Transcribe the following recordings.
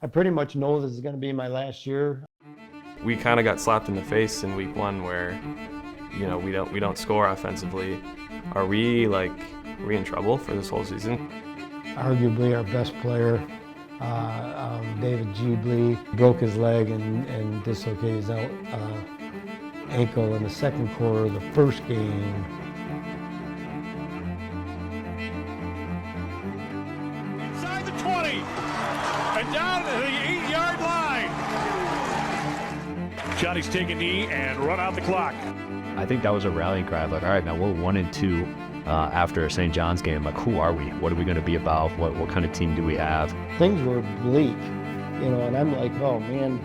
I pretty much know this is going to be my last year. We kind of got slapped in the face in week 1 where, we don't score offensively. Are we in trouble for this whole season? Arguably our best player, David Jeebly, broke his leg and dislocated his ankle in the second quarter of the first game. Inside the 20 and down to the 8-yard line. Johnny's take a knee and run out the clock. I think that was a rallying cry. Like, all right, now we're 1-2 after St. John's game. Like, who are we? What are we going to be about? What kind of team do we have? Things were bleak, and I'm like, oh man,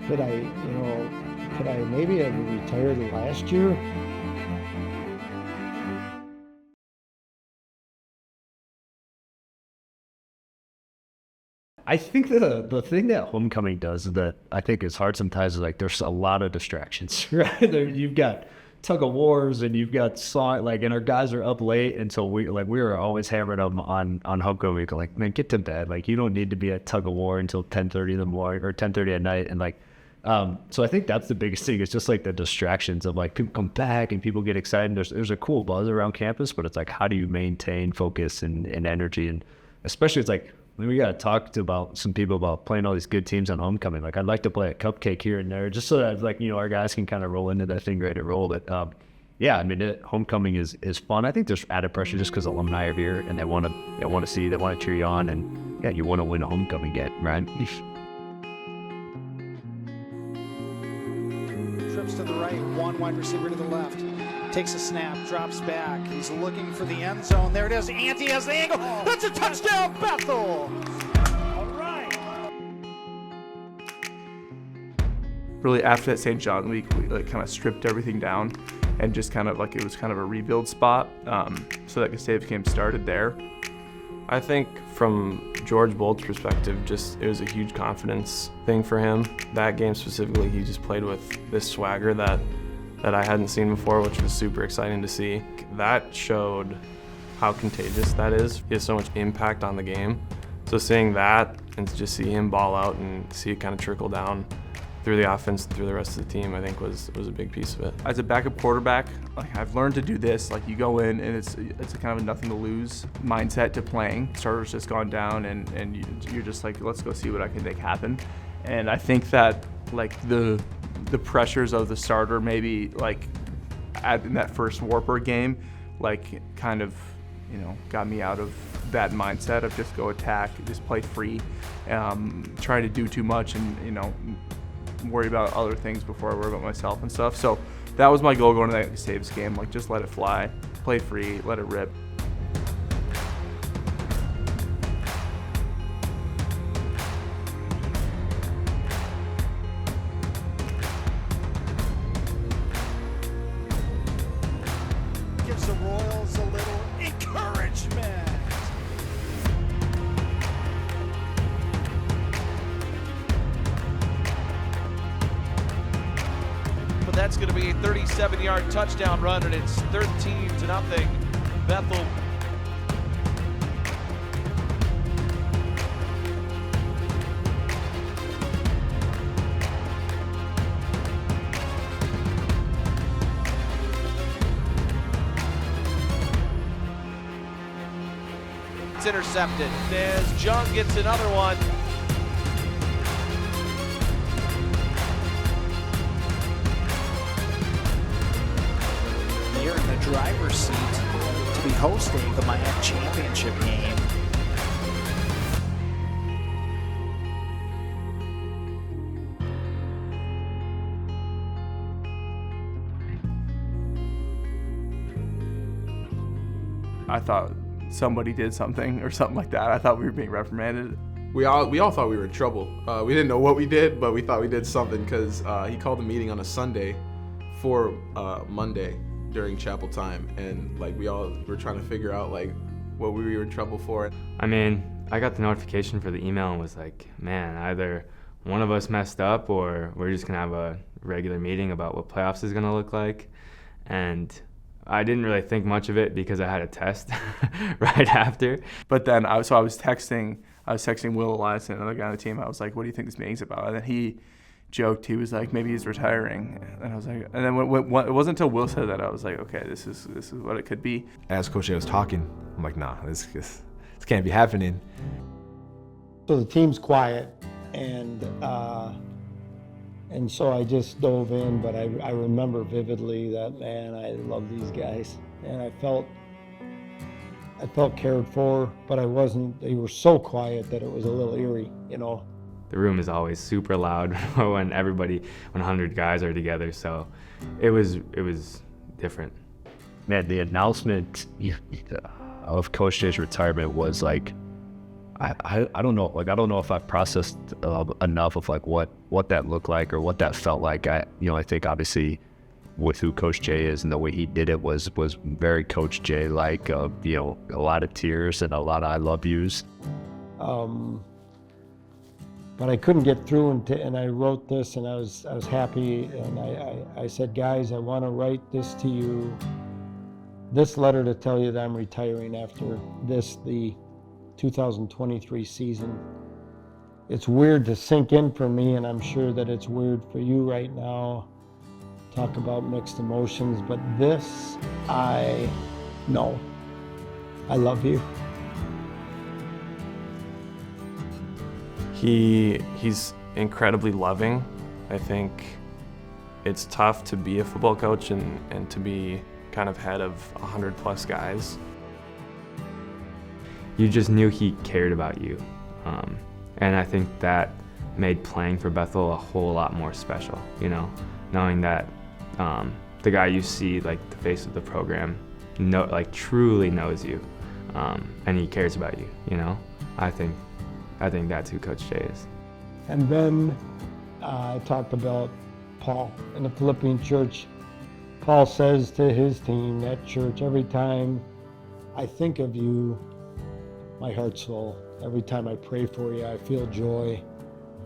could I maybe have retired last year? I think that the thing that homecoming does that I think is hard sometimes is like there's a lot of distractions, right? You've got tug of wars and you've got song, and our guys are up late, and so we were always hammering them on homecoming week. Like, man, get to bed. Like, you don't need to be at tug of war until 10:30 in the morning or 10:30 at night. And so I think that's the biggest thing. It's just like the distractions of people come back and people get excited. There's a cool buzz around campus, but it's like, how do you maintain focus and energy? And especially it's like, we got to talk to some people about playing all these good teams on homecoming. Like, I'd like to play a cupcake here and there just so that our guys can kind of roll into that thing ready to roll. But homecoming is fun. I think there's added pressure just because alumni are here and they want to cheer you on, and you want to win a homecoming game, right? Trips to the right, one wide receiver to the left. Takes a snap, drops back. He's looking for the end zone. There it is. Ante has the angle. That's a touchdown, Bethel! All right. Really, after that St. John week, we kind of stripped everything down and just kind of it was kind of a rebuild spot. So that Gustavus game started there. I think from George Bolt's perspective, it was a huge confidence thing for him. That game specifically, he just played with this swagger that I hadn't seen before, which was super exciting to see. That showed how contagious that is. He has so much impact on the game. So seeing that and to just see him ball out and see it kind of trickle down through the offense and through the rest of the team, I think was a big piece of it. As a backup quarterback, I've learned to do this. You go in and it's a kind of a nothing to lose mindset to playing. Starter's just gone down and you're just like, let's go see what I can make happen. And I think that the pressures of the starter maybe in that first Wartburg game kind of got me out of that mindset of just go attack, just play free, trying to do too much and worry about other things before I worry about myself and stuff. So that was my goal going to that Gustavus game, just let it fly, play free, let it rip. Gives the Royals a little encouragement. But that's going to be a 37-yard touchdown run, and it's 13-0 Bethel. It's intercepted as Jung gets another one. They're in the driver's seat to be hosting the Miami championship game. I thought somebody did something or something like that. I thought we were being reprimanded. We all thought we were in trouble. We didn't know what we did, but we thought we did something because he called a meeting on a Sunday for Monday during chapel time, and we all were trying to figure out what we were in trouble for. I mean, I got the notification for the email and was like, man, either one of us messed up or we're just gonna have a regular meeting about what playoffs is gonna look like. And I didn't really think much of it because I had a test right after. But then I was texting I was texting Will Elias, another guy on the team. I was like, what do you think this meeting's about? And then he joked, he was like, maybe he's retiring. And I was like, and then when it wasn't until Will said that, I was like, okay, this is what it could be. As Coach Jay was talking, I'm like, nah, this can't be happening. So the team's quiet, and so I just dove in, but I remember vividly that, man, I love these guys. And I felt cared for, but I wasn't. They were so quiet that it was a little eerie, you know. The room is always super loud when 100 guys are together, so it was different. Man, the announcement of Coach Jay's retirement was like, I don't know, like I don't know if I've processed enough of like what that looked like or what that felt like. I think obviously with who Coach Jay is and the way he did it was very Coach Jay like, a lot of tears and a lot of I love yous. But I couldn't get through, and I wrote this, and I was happy, and I said, guys, I want to write this to you, this letter to tell you that I'm retiring after the 2023 season. It's weird to sink in for me, and I'm sure that it's weird for you right now. Talk about mixed emotions, but this, I know. I love you. He's incredibly loving. I think it's tough to be a football coach and to be kind of head of 100+ guys. You just knew he cared about you. And I think that made playing for Bethel a whole lot more special, knowing that the guy you see, like the face of the program, truly knows you, and he cares about you, I think that's who Coach Jay is. And then I talked about Paul in the Philippian church. Paul says to his team, that church, every time I think of you, my heart's full. Every time I pray for you, I feel joy.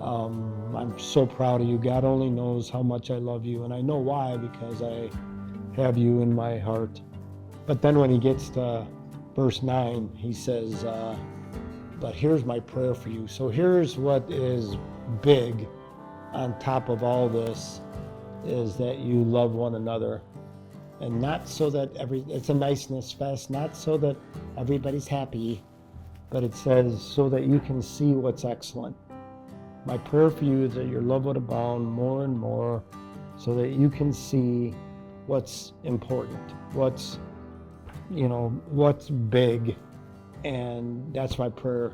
I'm so proud of you. God only knows how much I love you, and I know why, because I have you in my heart. But then when he gets to verse 9, he says, but here's my prayer for you. So here's what is big on top of all this, is that you love one another. And not so that it's a niceness fest, not so that everybody's happy, but it says so that you can see what's excellent. My prayer for you is that your love would abound more and more, so that you can see what's important, what's big. And that's my prayer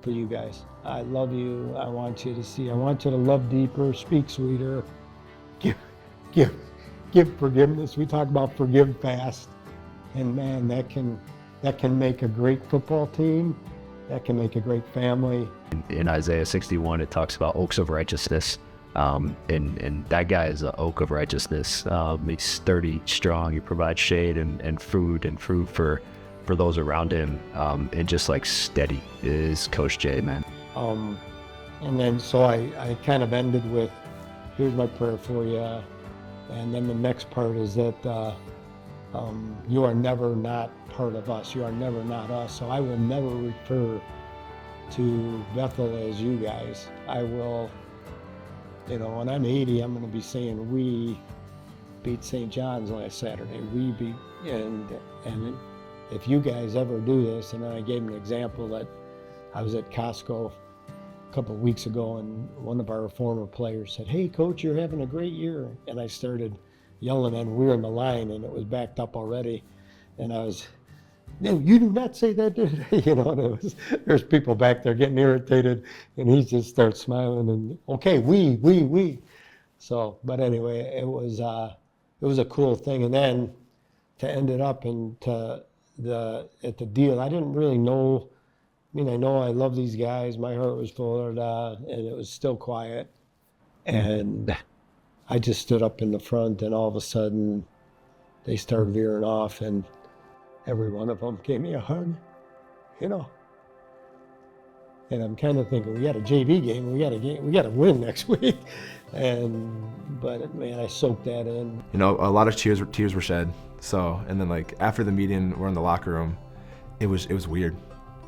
for you guys. I love you. I want you to love deeper, speak sweeter, give forgiveness. We talk about forgive fast, and man, that can make a great football team. That can make a great family. In Isaiah 61, it talks about oaks of righteousness, and that guy is an oak of righteousness. He's sturdy, strong. He provides shade and food and fruit for those around him, and just like steady is Coach Jay, man. And then so I kind of ended with, here's my prayer for you, and then the next part is that you are never not part of us. You are never not us. So I will never refer to Bethel as you guys. I will, when I'm 80, I'm going to be saying we beat St. John's last Saturday. We beat, and if you guys ever do this, and then I gave an example that I was at Costco a couple of weeks ago, and one of our former players said, "Hey, Coach, you're having a great year." And I started yelling, and we were in the line, and it was backed up already. And I was, "No, you do not say that." And there's people back there getting irritated, and he just starts smiling, and okay, we. So, but anyway, it was a cool thing. And then to end it up and at the deal, I didn't really know. I know I love these guys. My heart was full of and it was still quiet. And I just stood up in the front, and all of a sudden they started veering off, and every one of them gave me a hug, And I'm kind of thinking, we got a JV game, we got to win next week. But man, I soaked that in. A lot of tears were shed. So, and then like after the meeting, we're in the locker room. It was weird.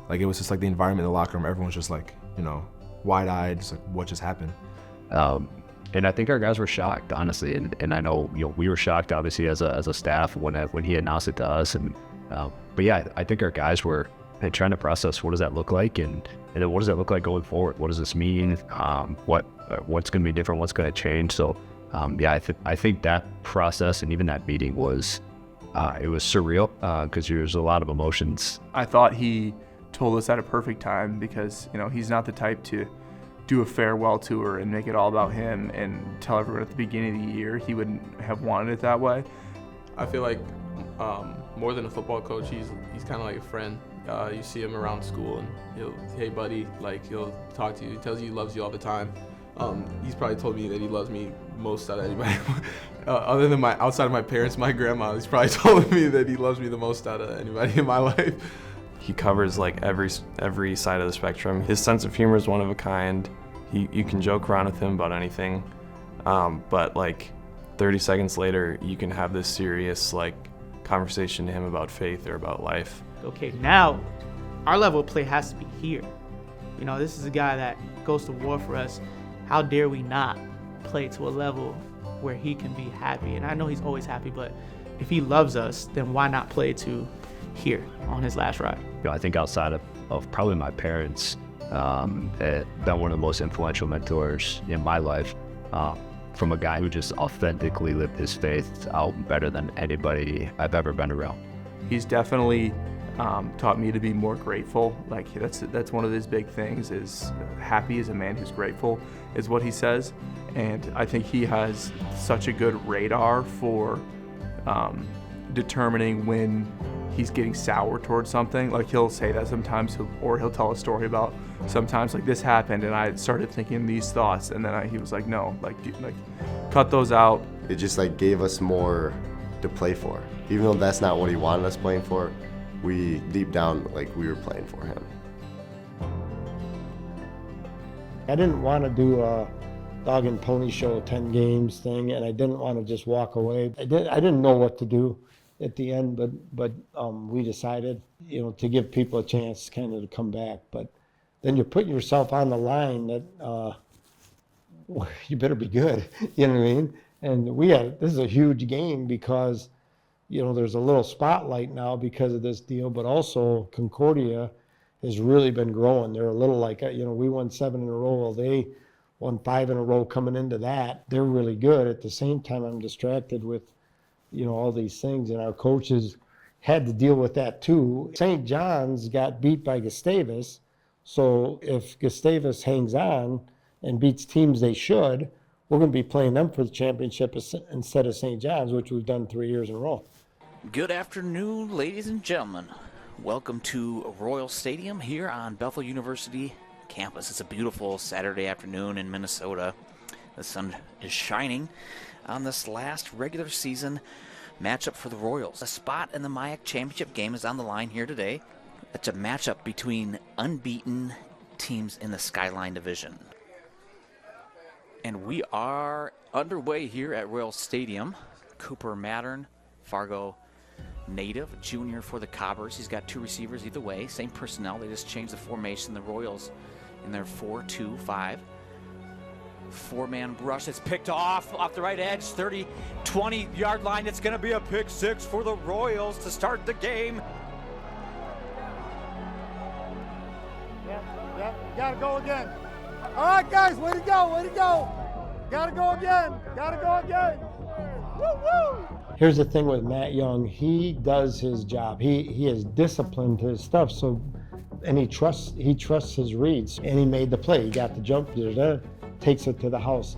Like it was just like the environment in the locker room. Everyone's just like, you know, wide-eyed, just like what just happened. And I think our guys were shocked, honestly. And I know, you know, we were shocked, obviously, as a staff when he announced it to us. And but yeah, I think our guys were trying to process what does that look like, and then what does that look like going forward? What does this mean? What's going to be different? What's going to change? So yeah, I think that process and even that meeting was it was surreal because there's a lot of emotions. I thought he told us at a perfect time because, you know, he's not the type to do a farewell tour and make it all about him and tell everyone at the beginning of the year. He wouldn't have wanted it that way. I feel like more than a football coach, he's kind of like a friend. You see him around school and he'll, hey buddy, like he'll talk to you. He tells you he loves you all the time. He's probably told me that he loves me most out of anybody. Other than outside of my parents, my grandma, he's probably told me that he loves me the most out of anybody in my life. He covers like every side of the spectrum. His sense of humor is one of a kind. You can joke around with him about anything, but like 30 seconds later, you can have this serious like conversation to him about faith or about life. Okay, now our level of play has to be here. You know, this is a guy that goes to war for us. How dare we not play to a level where he can be happy? And I know he's always happy, but if he loves us, then why not play to here on his last ride? You know, I think outside of probably my parents, been one of the most influential mentors in my life, from a guy who just authentically lived his faith out better than anybody I've ever been around. He's definitely taught me to be more grateful. Like that's one of his big things is happy is a man who's grateful is what he says. And I think he has such a good radar for determining when he's getting sour towards something. Like he'll say that sometimes, he'll tell a story about sometimes like this happened and I started thinking these thoughts, and then he was like, no, like cut those out. It just like gave us more to play for, even though that's not what he wanted us playing for. We deep down like we were playing for him. I didn't want to do a dog and pony show 10 games thing, and I didn't want to just walk away. I didn't know what to do at the end, but we decided, you know, to give people a chance kind of to come back. But then you're putting yourself on the line that you better be good, you know what I mean? And this is a huge game because, you know, there's a little spotlight now because of this deal, but also Concordia has really been growing. They're a little like, you know, we won 7 in a row. Well, they won 5 in a row coming into that. They're really good. At the same time, I'm distracted with, you know, all these things, and our coaches had to deal with that too. St. John's got beat by Gustavus, so if Gustavus hangs on and beats teams they should, we're going to be playing them for the championship instead of St. John's, which we've done 3 years in a row. Good afternoon, ladies and gentlemen. Welcome to Royal Stadium here on Bethel University campus. It's a beautiful Saturday afternoon in Minnesota. The sun is shining on this last regular season matchup for the Royals. A spot in the MIAC championship game is on the line here today. It's a matchup between unbeaten teams in the Skyline Division. And we are underway here at Royal Stadium. Cooper Mattern, Fargo native, junior for the Cobbers. He's got 2 receivers either way. Same personnel. They just changed the formation. The Royals in their 4-2-5. 4-man rush. It's picked off the right edge. 30, 20-yard line. It's going to be a pick 6 for the Royals to start the game. Yeah, gotta go again. All right, guys, way to go, way to go. Gotta go again, Woo, woo. Here's the thing with Matt Young, he does his job. He is disciplined to his stuff, so, and he trusts his reads, and he made the play. He got the jump, takes it to the house.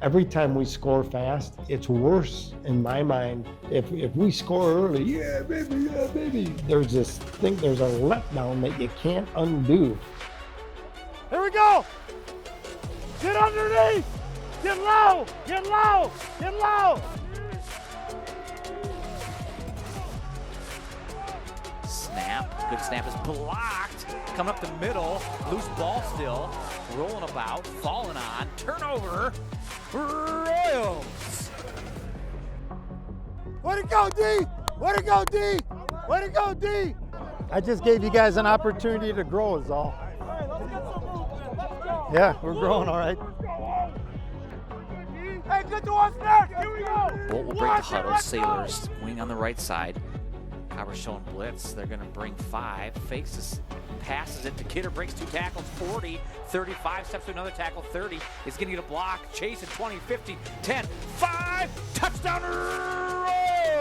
Every time we score fast, it's worse in my mind. If we score early, yeah, baby, there's this thing, there's a letdown that you can't undo. Here we go. Get underneath. Get low. Get low. Get low. Snap. Good snap is blocked. Coming up the middle. Loose ball still. Rolling about. Falling on. Turnover. Royals. Way to go, D. Way to go, D. Way to go, D. I just gave you guys an opportunity to grow is all. Yeah, we're growing all right. Hey, get to us next. Here we go. Bolt will break the huddle. Sailors wing on the right side. Cobber's showing blitz. They're going to bring 5. Fakes this, passes it to Kidder. Breaks 2 tackles. 40, 35. Steps to another tackle. 30. Is going to get a block. Chase at 20, 50, 10, 5. Touchdown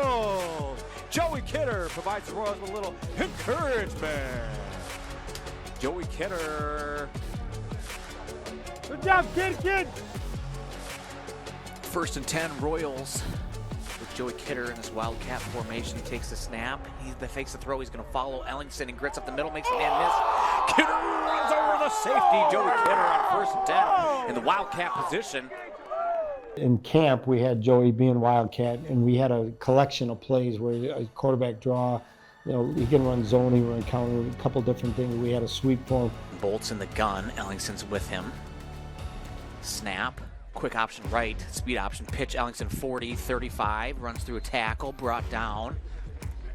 Royals! Joey Kidder provides the Royals with a little encouragement. Joey Kidder. Good job, kid. 1st and 10 Royals. With Joey Kidder in his Wildcat formation, he takes the snap. He fakes the throw. He's going to follow Ellingson and grits up the middle, makes a man miss. Kidder runs over the safety. Joey Kidder on 1st and 10 in the Wildcat position. In camp, we had Joey being Wildcat, and we had a collection of plays where a quarterback draw, you can run zoning, run counter, a couple different things. We had a sweep for him. Bolt's in the gun. Ellingson's with him. Snap. Quick option right, speed option, pitch, Ellingson 40, 35, runs through a tackle, brought down.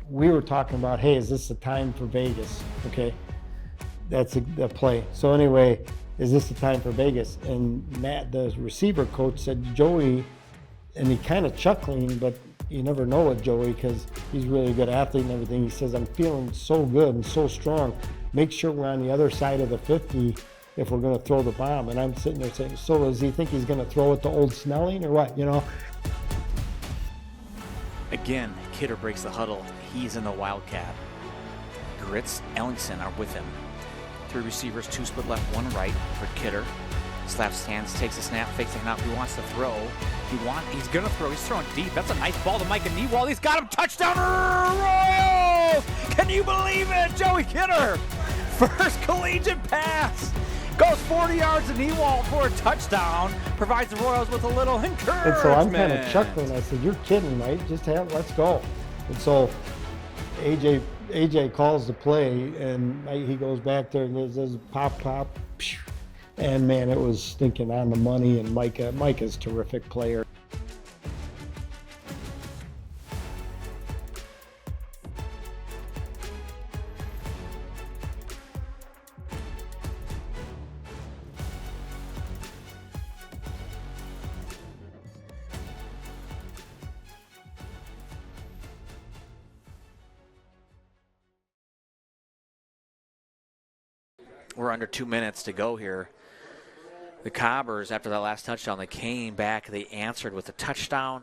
We were talking about, hey, is this the time for Vegas? Okay, that's the play. So anyway, is this the time for Vegas? And Matt, the receiver coach, said, Joey, and he kind of chuckling, but you never know with Joey because he's really a good athlete and everything. He says, I'm feeling so good and so strong. Make sure we're on the other side of the 50 if we're going to throw the bomb. And I'm sitting there saying, so does he think he's going to throw it to old Snelling or what, Again, Kidder breaks the huddle. He's in the Wildcat. Gritz, Ellingson are with him. 3 receivers, 2 split left, 1 right for Kidder. Slaps hands, takes a snap, fakes it out. He wants to throw. He's going to throw. He's throwing deep. That's a nice ball to Micah Newall. He's got him. Touchdown Royals! Can you believe it? Joey Kidder. First collegiate pass. Goes 40 yards to Newall for a touchdown. Provides the Royals with a little encouragement. And so I'm kind of chuckling. I said, you're kidding, right? Let's go. And so AJ calls the play, and he goes back there and there's pop, phew. And man, it was stinking on the money, and Micah's a terrific player. We're under 2 minutes to go here. The Cobbers, after that last touchdown, they came back. They answered with a touchdown.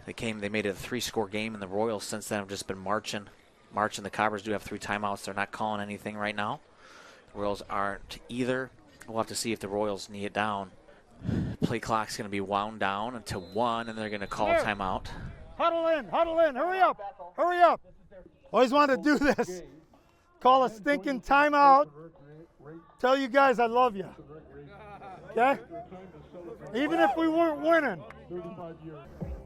They made it a 3-score game, and the Royals since then have just been marching. The Cobbers do have 3 timeouts. They're not calling anything right now. The Royals aren't either. We'll have to see if the Royals knee it down. Play clock's going to be wound down until 1, and they're going to call a timeout. Huddle in, hurry up. Always wanted to do this. Call a stinking timeout. Tell you guys I love you. Okay? Even if we weren't winning.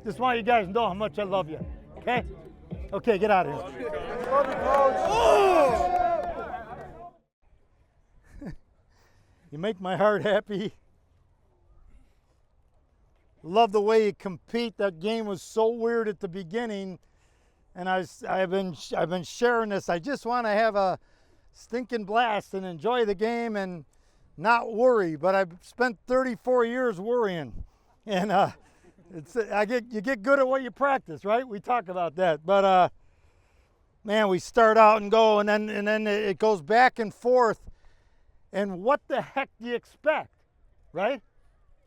Just want you guys to know how much I love you. Okay? Okay, get out of here. Love you, Coach. You make my heart happy. Love the way you compete. That game was so weird at the beginning. And I've been sharing this. I just want to have a stinking blast and enjoy the game and not worry. But I've spent 34 years worrying, and you get good at what you practice, right? We talk about that. But man, we start out and go, and then it goes back and forth. And what the heck do you expect, right?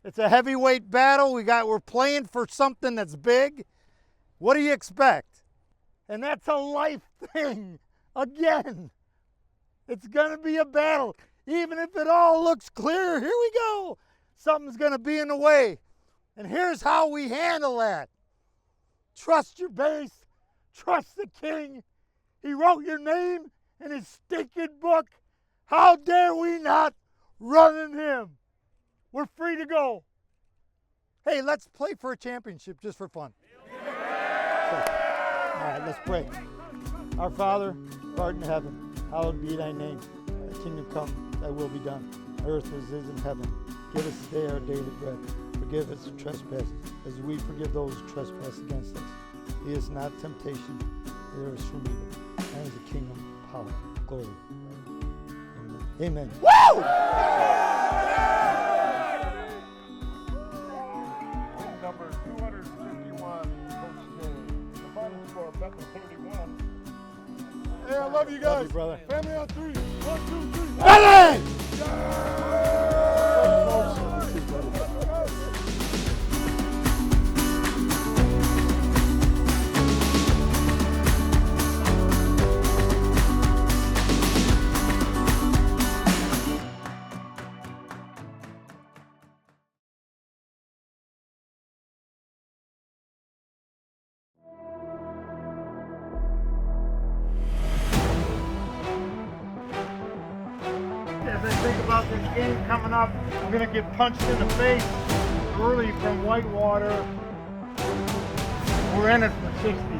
It's a heavyweight battle. We're playing for something that's big. What do you expect? And that's a life thing. Again, it's going to be a battle. Even if it all looks clear, here we go. Something's going to be in the way. And here's how we handle that. Trust your base. Trust the king. He wrote your name in his stinking book. How dare we not run in him? We're free to go. Hey, let's play for a championship just for fun. All right, let's pray. Our Father, who art in heaven, hallowed be thy name. Thy kingdom come, thy will be done, earth as it is in heaven. Give us today our daily bread. Forgive us our trespasses, as we forgive those who trespass against us. Lead us not into temptation, there is for me. That is the kingdom, power, glory. Amen. Woo! Number 251, Coach J. The final score, Bethel 31. Hey, I love you guys. Love you, brother. Family on 3. 1, 2, 3. Bethel! As I think about this game coming up, I'm going to get punched in the face early from Whitewater. We're in it for 60.